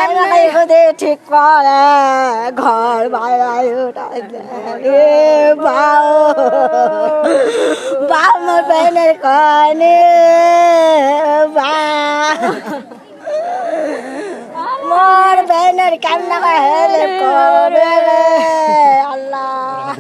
दे ठीक करे घर भाई बाओ बाओ मोर बहनेर कने बा मोर बहनेर कान्ना का हेल्प करे अल्लाह।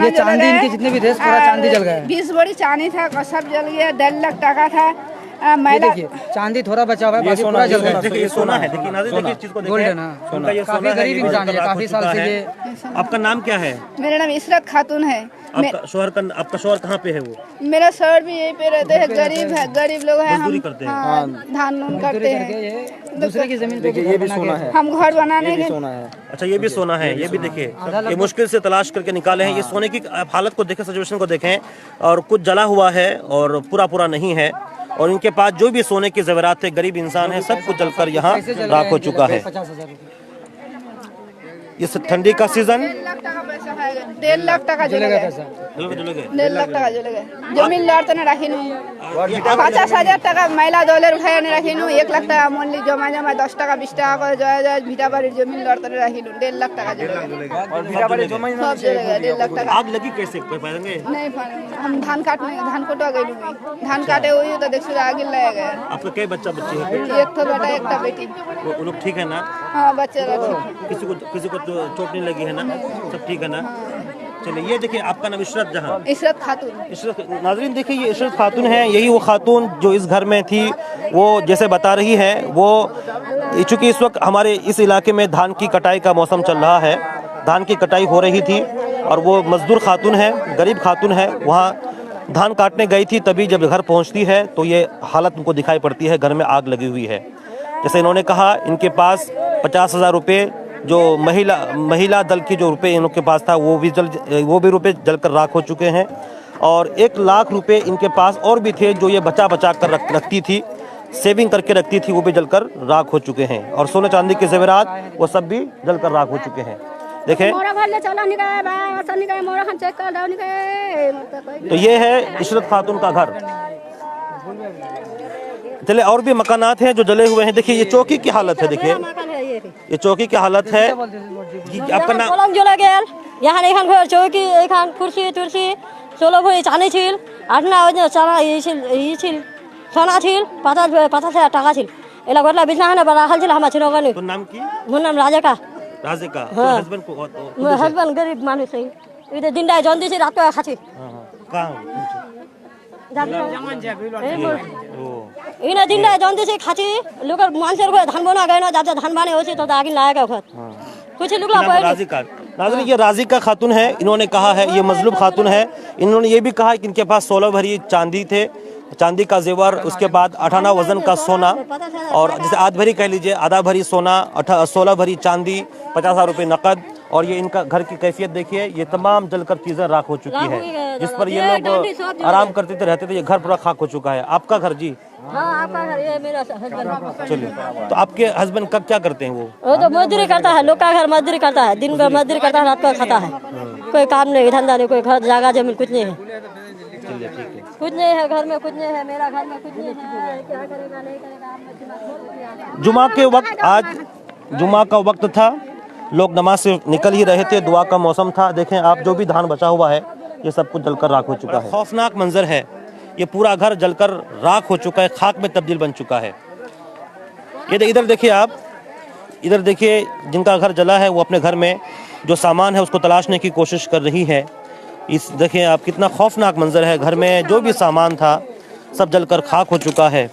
ये चांदी, इनके जितने भी थे पूरा चांदी जल गया है। 20 बोरी चांदी था, सब जल गया। 1.5 लाख टका था। देखिए चांदी थोड़ा बचा हुआ है, बाकी पूरा जल गया। देखिए ये सोना है, देखिए नाज़रीन, देखिए इस चीज़ को देखिए, गोल्ड है ना, काफी गरीब इंसान है, काफी साल से ये। आपका नाम क्या है? मेरा नाम इशरत खातून है। आपका शोहर कहाँ पे है? वो मेरा शोहर भी यहीं पे रहते हैं। गरीब है, गरीब लोग हैं हम। धान करते हैं, दूसरे की जमीन पे। ये भी सोना है, हम घर बनाने के। सोना है। अच्छा, ये भी सोना है, ये भी देखिए, ये मुश्किल से तलाश करके निकाले हैं। ये सोने की हालत को देखें, सिचुएशन को देखें, और कुछ जला हुआ है और पूरा नहीं है। और इनके पास जो भी सोने के ज़ेवरात थे, गरीब इंसान है, सब कुछ जलकर यहाँ राख हो चुका है। ये ठंडी का सीजन 1.5 लाख টাকা पैसा है 1.5 लाख টাকা চলে গেছে 1.5 লাখ টাকা চলে গেছে জমিন লড়তে না রাখিনু 50,000 টাকা মাইলা দলের উঠায় না রাখিনু 1 লাখ টাকা মনলি জমা জমা 10 টাকা 20 টাকা করে জয় জয় ভিটা বাড়ির জমিন লড়তে না রাখিনু 1.5 লাখ টাকা চলে গেছে और भिटा बाड़ी जमीन सब चले गए 1.5 लाख टाका आग लगी कैसे कोई पाएंगे? नहीं हम धान काटने धान कटवा गई धान काटे हुई तो देख सुधा आगे लग गए आपका कई बच्चा बच्ची है? एक तो बेटा एक तो बेटी वो लोग ठीक है ना? हाँ बच्चे लोग ठीक है। किसी को तो चोट नहीं लगी है ना? सब ठीक है ना? चलिए ये देखिए आपका नाम इशरत जहां। इशरत खातून इशरत नाजरीन देखिए ये इशरत खातून है, यही वो खातून जो इस घर में थी। वो जैसे बता रही है वो चूँकि इस वक्त हमारे इस इलाके में धान की कटाई का मौसम चल रहा है, धान की कटाई हो रही थी और वो मजदूर खातून है, गरीब खातून है, वहाँ धान काटने गई थी। तभी जब घर पहुँचती है तो ये हालत उनको दिखाई पड़ती है, घर में आग लगी हुई है। जैसे इन्होंने कहा इनके पास 50,000 रुपये जो महिला दल की जो रुपये इनके पास था वो भी रुपये जलकर राख हो चुके हैं और 1 लाख रुपये इनके पास और भी थे जो ये बचा कर रखती थी, सेविंग करके रखती थी, वो भी जलकर राख हो चुके हैं और सोने चांदी के जेवरात वो सब भी जलकर राख हो चुके हैं। देखें तो ये है इशरत खातून का घर। चले और भी मकानात हैं जो जले हुए हैं। देखिए ये चौकी की हालत है, देखिए ये चौकी की हालत है। आपका नाम? জ্বলে গেল यहाँ एखान घर चौकी एखान कुर्सी तुर्सी 16 ভরি চানি ছিল 8 না ওই চানা ই ছিল সোনা ছিল 50,000 টাকা ছিল এলা ঘটলা বিছানা না রাখাল ছিল আমার ছিল ওখানে। तो नाम की? মোর নাম রাজাকা। राजिका हाँ। हस्बैंड को মোর হাজবেন্ড গরিব মানুষ এই এটা দিনটায় জন দিছি রাত করে খাচ্ছি कहाँ? ইনা দিনটায় জন দিছি খাচ্ছি লোকের মানুষের ঘরে ধান বোনা গয় না যাতে ধান বানে হচ্ছে তো আগে লাগা ঘর कुछ लोग राजिका नाज़रीन ये राजिका खातून है। इन्होंने कहा है ये मजलूब खातून है। इन्होंने ये भी कहा कि इनके पास 16 भरी चांदी थे, चांदी का जेवर, उसके बाद 58 वजन का सोना और जैसे आध भरी कह लीजिए आधा भरी सोना, 16 भरी चांदी, 50,000 रुपये नकद। और ये इनका घर की कैफियत देखिए, ये तमाम जलकर चीज़ें राख हो चुकी है। जिस पर ये लोग आराम करते थे रहते थे, ये घर पूरा खाक हो चुका है। आपका घर जी? हाँ आपका घर ये मेरा हस्बैंड। चलिए तो आपके हस्बैंड कब क्या करते हैं? वो तो मजदूरी करता है, लोग का घर मजदूरी करता है, दिन भर मजदूरी करता है, रात को खाता है। कोई काम नहीं, धंधा नहीं, कोई घर जगह जमीन कुछ नहीं है। चलिए ठीक है। कुछ नहीं है घर में, कुछ नहीं है, मेरा घर में कुछ नहीं है। क्या करेगा नहीं करेगा। जुमा के वक्त आज जुमा का वक्त था, लोग नमाज से निकल ही रहे थे, दुआ का मौसम था। देखें आप जो भी धान बचा हुआ है ये सब कुछ जलकर राख हो चुका है। खौफनाक मंजर है, ये पूरा घर जलकर राख हो चुका है, खाक में तब्दील बन चुका है। ये इधर देखिए आप, इधर देखिए जिनका घर जला है वो अपने घर में जो सामान है उसको तलाशने की कोशिश कर रही है। इस देखें आप कितना खौफनाक मंजर है, घर में जो भी सामान था सब जलकर खाक हो चुका है।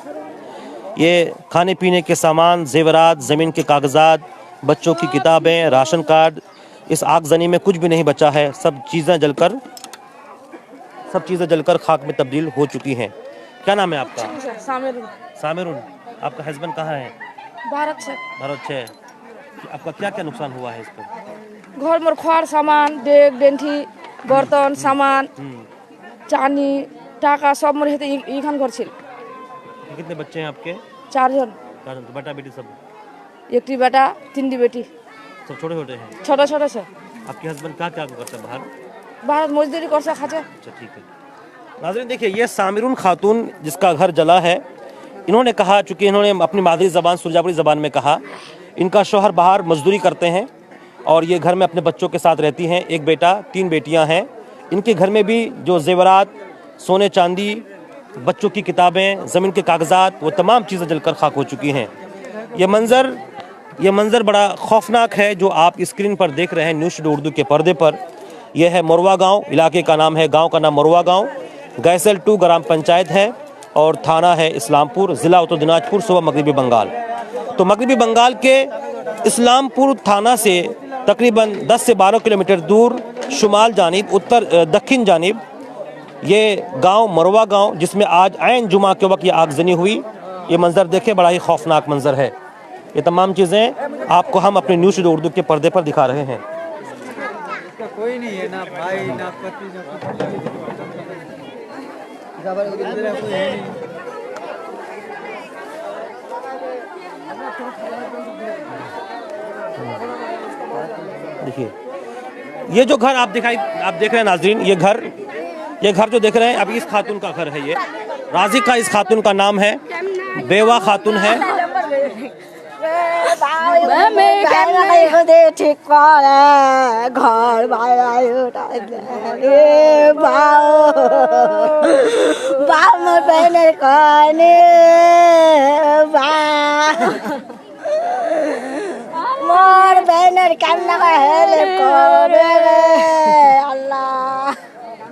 ये खाने पीने के सामान, जेवरात, ज़मीन के कागजात, बच्चों की किताबें, राशन कार्ड, इस आगजनी में कुछ भी नहीं बचा है। सब चीज़ें जलकर खाक में तब्दील हो चुकी हैं। क्या नाम है आपका? सामिरुन। आपका हस्बैंड कहाँ है? भारत से आपका क्या क्या नुकसान हुआ है इस पर? घर में खोर सामान डेग डेंठी बर्तन सामान चानी टाका सब मोर हेते इखान घर छिल। कितने बच्चे हैं आपके? 4 जन। बेटा बेटी सब? एक बेटा 3 बेटी। सब छोटे छोटे हैं? छोटे छोटे से। आपके हस्बैंड क्या क्या करते हैं बाहर? बाहर मजदूरी कर खाते। अच्छा ठीक है। नाज़रीन देखिए ये सामिरुन खातून जिसका घर जला है, इन्होंने कहा, चूँकि इन्होंने अपनी मादरी ज़बान सुरजापुरी ज़बान में कहा, इनका शौहर बाहर मजदूरी करते हैं और ये घर में अपने बच्चों के साथ रहती हैं। एक बेटा 3 बेटियां हैं। इनके घर में भी जो जेवरात, सोने चांदी, बच्चों की किताबें, ज़मीन के कागजात, वो तमाम चीज़ें जलकर खाक हो चुकी हैं। ये मंज़र बड़ा खौफनाक है जो आप स्क्रीन पर देख रहे हैं न्यूज़ शेड्यूल उर्दू के पर्दे पर। यह है मोरवा गांव, इलाके का नाम है, गांव का नाम मोरवा गांव, गैसल 2 ग्राम पंचायत है और थाना है इस्लामपुर, ज़िला उत्तर दिनाजपुर, सूबा मगरबी बंगाल। तो मगरबी बंगाल के इस्लामपुर थाना से तकरीबन 10 से 12 किलोमीटर दूर शुमाल जानिब दक्षिण जानिब ये गांव मोरवा गांव, जिसमें आज ऐन जुमा के वक्त ये आगजनी हुई। ये मंज़र देखें, बड़ा ही खौफनाक मंज़र है। ये तमाम चीज़ें आपको हम अपने न्यूज़ शेड्यूल उर्दू के पर्दे पर दिखा रहे हैं। कोई नहीं है, ना भाई ना पति ना कोई है नहीं। देखिए ये जो घर आप देख रहे हैं नाजरीन, ये घर जो देख रहे हैं अभी इस खातून का घर है। ये राजिका इस खातून का नाम है, बेवा खातून है। मोर बैनर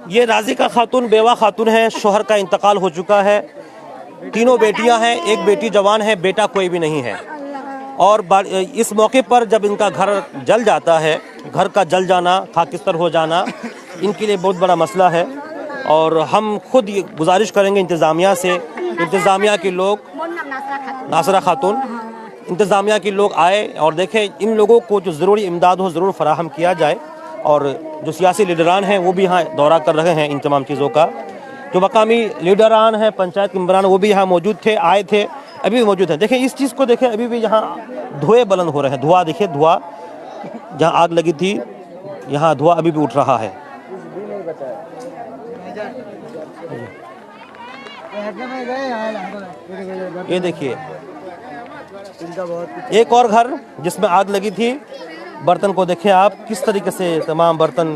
ये राजिका खातून बेवा खातून है, शोहर का इंतकाल हो चुका है। तीनों बेटियां हैं, एक बेटी जवान है, बेटा कोई भी नहीं है। और इस मौके पर जब इनका घर जल जाता है, घर का जल जाना, खाकिस्तर हो जाना इनके लिए बहुत बड़ा मसला है। और हम खुद ये गुजारिश करेंगे इंतज़ामिया से, इंतज़ामिया के लोग, नासरा खातून, इंतज़ामिया के लोग आए और देखें इन लोगों को जो ज़रूरी इमदाद हो ज़रूर फराहम किया जाए। और जो सियासी लीडरान हैं वो भी यहाँ दौरा कर रहे हैं इन तमाम चीज़ों का। जो मकामी लीडरान हैं, पंचायत के मेंबरान, वो भी यहाँ मौजूद थे, आए थे, अभी भी मौजूद हैं। देखें इस चीज़ को, देखें अभी भी यहाँ धुएँ बुलंद हो रहे हैं। धुआं देखिए, धुआं जहाँ आग लगी थी यहाँ धुआं अभी भी उठ रहा है। ये देखिए एक और घर जिसमें आग लगी थी, बर्तन को देखें आप किस तरीके से, तमाम बर्तन,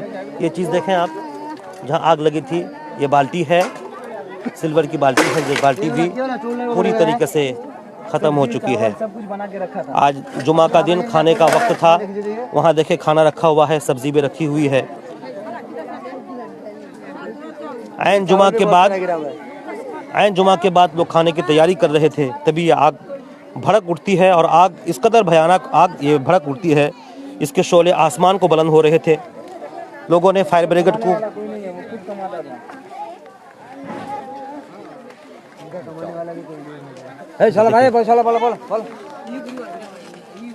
ये चीज़ देखें आप जहाँ आग लगी थी। ये बाल्टी है, सिल्वर की बाल्टी है, ये बाल्टी भी पूरी तरीके से ख़त्म हो चुकी है। आज जुमा का दिन, खाने का वक्त था, वहाँ देखें खाना रखा हुआ है, सब्ज़ी भी रखी हुई है। ऐन जुमा के बाद लोग खाने की तैयारी कर रहे थे, तभी ये आग भड़क उठती है। और आग इस कदर भयानक आग ये भड़क उठती है, इसके शोले आसमान को बुलंद हो रहे थे। लोगों ने फायर ब्रिगेड को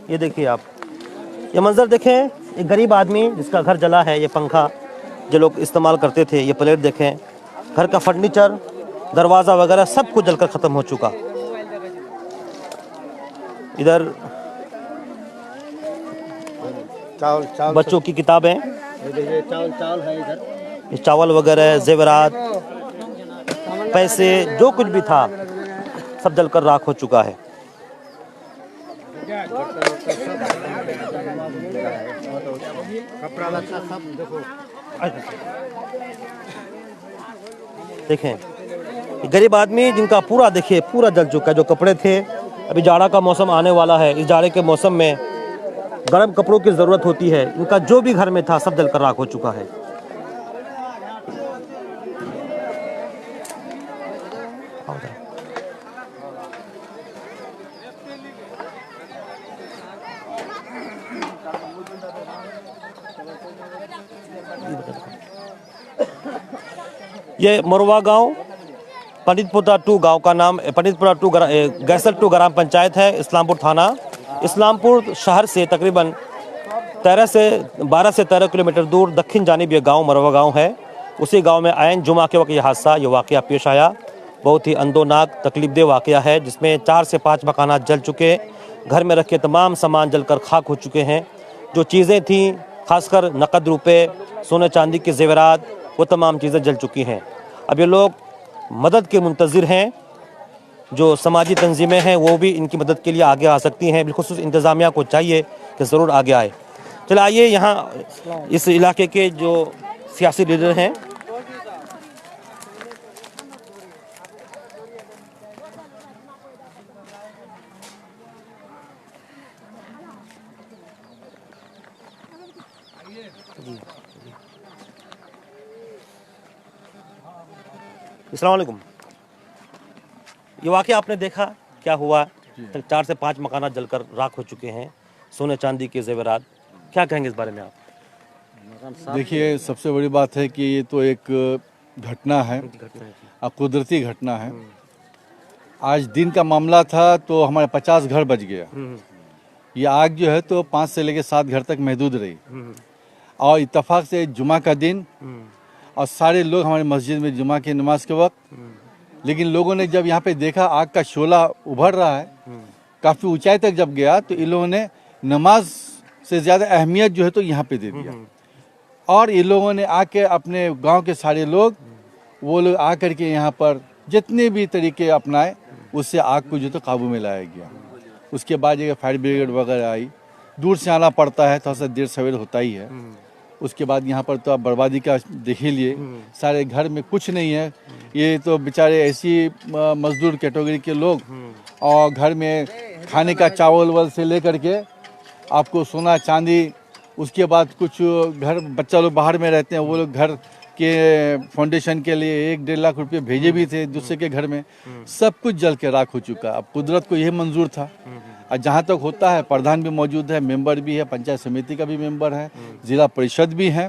ये देखिए आप, ये मंजर देखें, एक गरीब आदमी जिसका घर जला है, ये पंखा जो लोग इस्तेमाल करते थे, ये प्लेट देखें, घर का फर्नीचर, दरवाज़ा वगैरह सब कुछ जलकर ख़त्म हो चुका। इधर बच्चों की किताबें, चावल है इधर, चावल वगैरह, जेवरात, पैसे, जो कुछ भी था सब जलकर राख हो चुका है। देखें गरीब आदमी जिनका पूरा, देखिए पूरा जल चुका है। जो कपड़े थे, अभी जाड़ा का मौसम आने वाला है, इस जाड़े के मौसम में गर्म कपड़ों की ज़रूरत होती है। इनका जो भी घर में था सब जलकर राख हो चुका है। ये मोरवा गांव, पंडितपुरा 2 गांव का नाम, पंडितपुरा 2 गैसल 2 ग्राम पंचायत है, इस्लामपुर थाना। इस्लामपुर शहर से तकरीबन 12 से 13 किलोमीटर दूर दक्षिण जानिब ये गांव मोरवा गांव है। उसी गांव में ऐन जुमा के वक्त ये हादसा, ये वाक़या पेश आया। बहुत ही अंदोनाक तकलीफदेह वाक़या है, जिसमें 4 से 5 मकानात जल चुके, घर में रखे तमाम सामान जलकर खाक हो चुके हैं। जो चीज़ें थीं, खासकर नकद रुपए, सोने चांदी के जेवरात, वो तमाम चीज़ें जल चुकी हैं। अब ये लोग मदद के मुंतज़िर हैं। जो समाजी तंजीमें हैं वो भी इनकी मदद के लिए आगे आ सकती हैं। बिलखुसूस इंतज़ामिया को चाहिए कि ज़रूर आगे आए। चलिए आइए यहाँ इस इलाके के जो सियासी लीडर हैं, अस्सलाम वालेकुम। ये वाक़या आपने देखा, क्या हुआ? 4 से 5 मकानात जलकर राख हो चुके हैं, सोने चांदी के जेवरात, क्या कहेंगे इस बारे में आप? देखिए, सबसे बड़ी बात है कि ये तो एक घटना है, कुदरती घटना है। आज दिन का मामला था तो हमारे 50 घर बच गया। ये आग जो है तो 5 से लेकर 7 घर तक महदूद रही। और इत्तेफाक से जुमा का दिन, और सारे लोग हमारे मस्जिद में जुमा की नमाज के वक्त, लेकिन लोगों ने जब यहाँ पे देखा आग का शोला उभर रहा है, काफ़ी ऊंचाई तक जब गया, तो इन लोगों ने नमाज से ज़्यादा अहमियत जो है तो यहाँ पे दे दिया। और ये लोगों ने आके अपने गांव के सारे लोग वो लोग आकर के यहाँ पर जितने भी तरीके अपनाए, उससे आग को जो तो काबू में लाया गया। उसके बाद ये फायर ब्रिगेड वगैरह आई, दूर से आना पड़ता है, थोड़ा सा देर सवेर होता ही है। उसके बाद यहाँ पर तो आप बर्बादी का देख ही लिए, सारे घर में कुछ नहीं है। ये तो बेचारे ऐसी मजदूर कैटेगरी के लोग, और घर में खाने का चावल वल से लेकर के आपको सोना चांदी, उसके बाद कुछ घर बच्चा लोग बाहर में रहते हैं, वो लोग घर के फाउंडेशन के लिए 1-1.5 लाख रुपए भेजे भी थे दूसरे के घर में, सब कुछ जल के राख हो चुका। अब कुदरत को यही मंजूर था। और जहाँ तक होता है, प्रधान भी मौजूद है, मेंबर भी है, पंचायत समिति का भी मेंबर है, जिला परिषद भी है।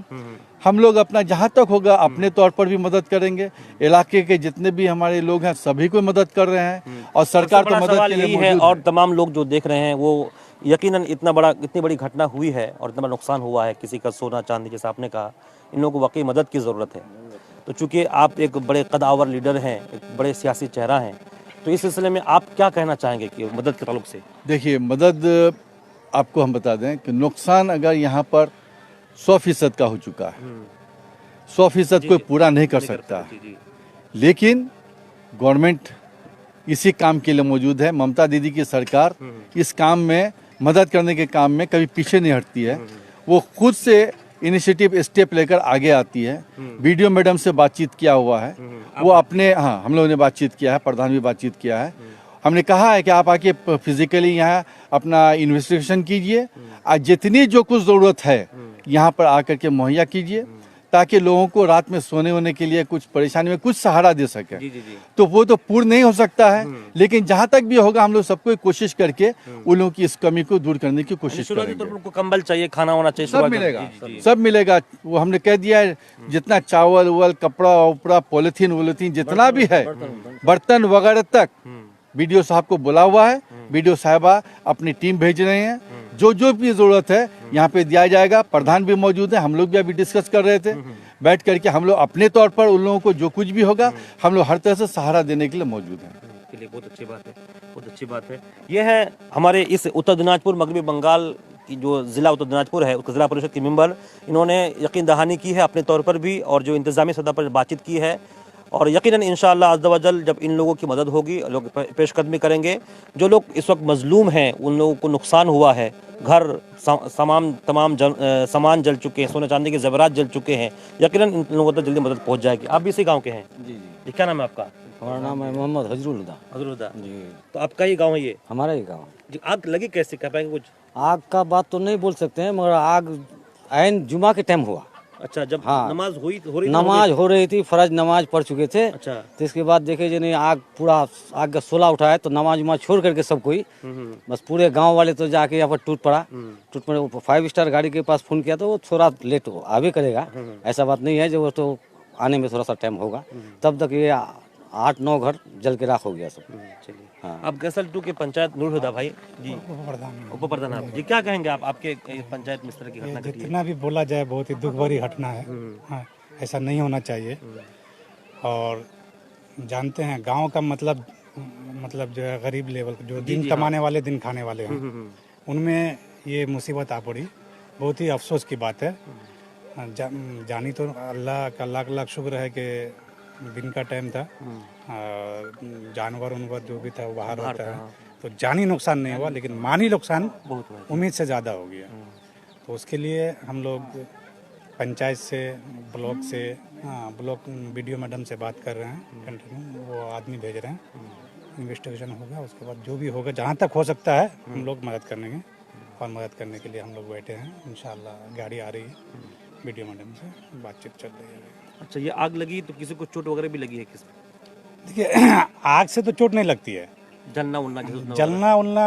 हम लोग अपना जहाँ तक होगा अपने तौर पर भी मदद करेंगे। इलाके के जितने भी हमारे लोग हैं सभी को मदद कर रहे हैं, और सरकार तो मदद के लिए है। और तमाम लोग जो देख रहे हैं वो यकीनन इतनी बड़ी घटना हुई है और इतना बड़ा नुकसान हुआ है, किसी का सोना चांदी, जैसा आपने कहा, इन लोगों को वाकई मदद की ज़रूरत है। तो चूंकि आप एक बड़े कदावर लीडर हैं, एक बड़े सियासी चेहरा हैं, तो इस सिलसिले में आप क्या कहना चाहेंगे कि मदद के ताल्लुक से? देखिए, मदद आपको हम बता दें कि नुकसान अगर यहाँ पर 100% का हो चुका है, 100% कोई पूरा नहीं कर सकता, लेकिन गवर्नमेंट इसी काम के लिए मौजूद है। ममता दीदी की सरकार इस काम में, मदद करने के काम में कभी पीछे नहीं हटती है। वो खुद से इनिशिएटिव स्टेप लेकर आगे आती है। वीडियो मैडम से बातचीत किया हुआ है, वो अपने, हाँ, हम लोगों ने बातचीत किया है, प्रधान भी बातचीत किया है। हमने कहा है कि आप आके फिजिकली यहाँ अपना इन्वेस्टिगेशन कीजिए, और जितनी जो कुछ ज़रूरत है यहाँ पर आकर के मुहैया कीजिए, ताकि लोगों को रात में सोने होने के लिए कुछ परेशानी में कुछ सहारा दे सके। तो वो तो पूर्ण नहीं हो सकता है, लेकिन जहाँ तक भी होगा हम लोग सबको कोशिश करके उन लोगों की इस कमी को दूर करने की कोशिश करेंगे। उनको कंबल चाहिए, खाना होना चाहिए, सब मिलेगा, सब मिलेगा। वो हमने कह दिया है, जितना चावल वल, कपड़ा उपड़ा, पॉलिथीन वोलिथीन जितना भी है, बर्तन वगैरह तक बीडीओ साहब को बुला हुआ है। बीडीओ साहबा अपनी टीम भेज रहे हैं, जो भी जरूरत है यहाँ पे दिया जाएगा। प्रधान भी मौजूद है, हम लोग भी अभी डिस्कस कर रहे थे बैठ करके। हम लोग अपने तौर पर उन लोगों को जो कुछ भी होगा हम लोग हर तरह से सहारा देने के लिए मौजूद हैं। बहुत अच्छी बात है, बहुत अच्छी बात है। ये है हमारे इस उत्तर दिनाजपुर, मगरबी बंगाल की जो ज़िला उत्तर दिनाजपुर है, उसके ज़िला परिषद के मेंबर, इन्होंने यकीन दहानी की है अपने तौर पर भी, और जो इंतज़ामी सतह पर बातचीत की है। और यकीनन इंशाअल्लाह अज़्ज़ व जल जब इन लोगों की मदद होगी, लोग पेशकदमी करेंगे। जो लोग इस वक्त मजलूम हैं, उन लोगों को नुकसान हुआ है, घर तमाम सामान जल चुके हैं, सोने चांदी के ज़ेवरात जल चुके हैं, यकीनन इन लोगों तक जल्दी मदद पहुंच जाएगी। आप भी इसी गांव के हैं? जी। क्या नाम है आपका? हमारा नाम है मोहम्मद हजरुल्लाह। हजरुल्लाह जी। तो आपका ही गाँव है ये? हमारा ही गाँव जी। आग लगी कैसे, कह पाएंगे कुछ? आग का बात तो नहीं बोल सकते हैं, मगर आग ऐन जुमा के टाइम हुआ। अच्छा, जब हाँ, नमाज हो रही थी, फर्ज नमाज पढ़ चुके थे। अच्छा। तो इसके बाद देखे जी नहीं, आग पूरा आग का शोला उठा है, तो नमाज उमाज छोड़ करके सब कोई, बस पूरे गांव वाले तो जाके यहाँ पर टूट पड़ा। 5 स्टार गाड़ी के पास फोन किया तो वो थोड़ा लेट आगे करेगा, ऐसा बात नहीं है, जो वो तो आने में थोड़ा सा टाइम होगा। तब तक ये 8-9 घर जल के राख हो गया सब। चलिए, हाँ। आप गैसल 2 के पंचायत नूर हुदा भाई जी, उप प्रधान आप जी, क्या कहेंगे आप, आपके पंचायत में इस तरह की घटना घटी है? जितना भी बोला जाए बहुत ही दुख भरी घटना है। हाँ, ऐसा नहीं होना चाहिए। और जानते हैं गांव का मतलब जो है गरीब लेवल, जो दिन कमाने वाले दिन खाने वाले हैं, उनमें ये मुसीबत आ पड़ी। बहुत ही अफसोस की बात है। जानी तो अल्लाह का लाख लाख शुक्र है कि दिन का टाइम था, जानवर उनवर जो भी था वो बाहर होता है, तो जानी नुकसान नहीं हुआ, लेकिन मानी नुकसान उम्मीद से ज़्यादा हो गया। तो उसके लिए हम लोग पंचायत से, ब्लॉक से, ब्लॉक बीडीओ मैडम से बात कर रहे हैं कंटिन्यू, वो आदमी भेज रहे हैं, इन्वेस्टिगेशन होगा। उसके बाद जो भी होगा, जहाँ तक हो सकता है हम लोग मदद करेंगे, और मदद करने के लिए हम लोग बैठे हैं। इंशाल्लाह गाड़ी आ रही है, बीडीओ मैडम से बातचीत चल रही है। अच्छा, ये आग लगी तो किसी को चोट वगैरह भी लगी है? किस देखिए, आग से तो चोट नहीं लगती है, जलना उलना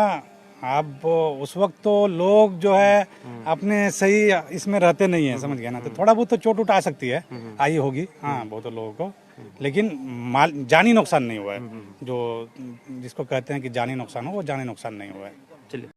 अब उस वक्त तो लोग जो है अपने सही इसमें रहते नहीं है, समझ गए ना, तो थोड़ा बहुत तो चोट उठ आ सकती है, आई होगी, हाँ, बहुत लोगों को, लेकिन जानी नुकसान नहीं हुआ है। जो जिसको कहते हैं कि जानी नुकसान हो, वो जानी नुकसान नहीं हुआ है। चलिए।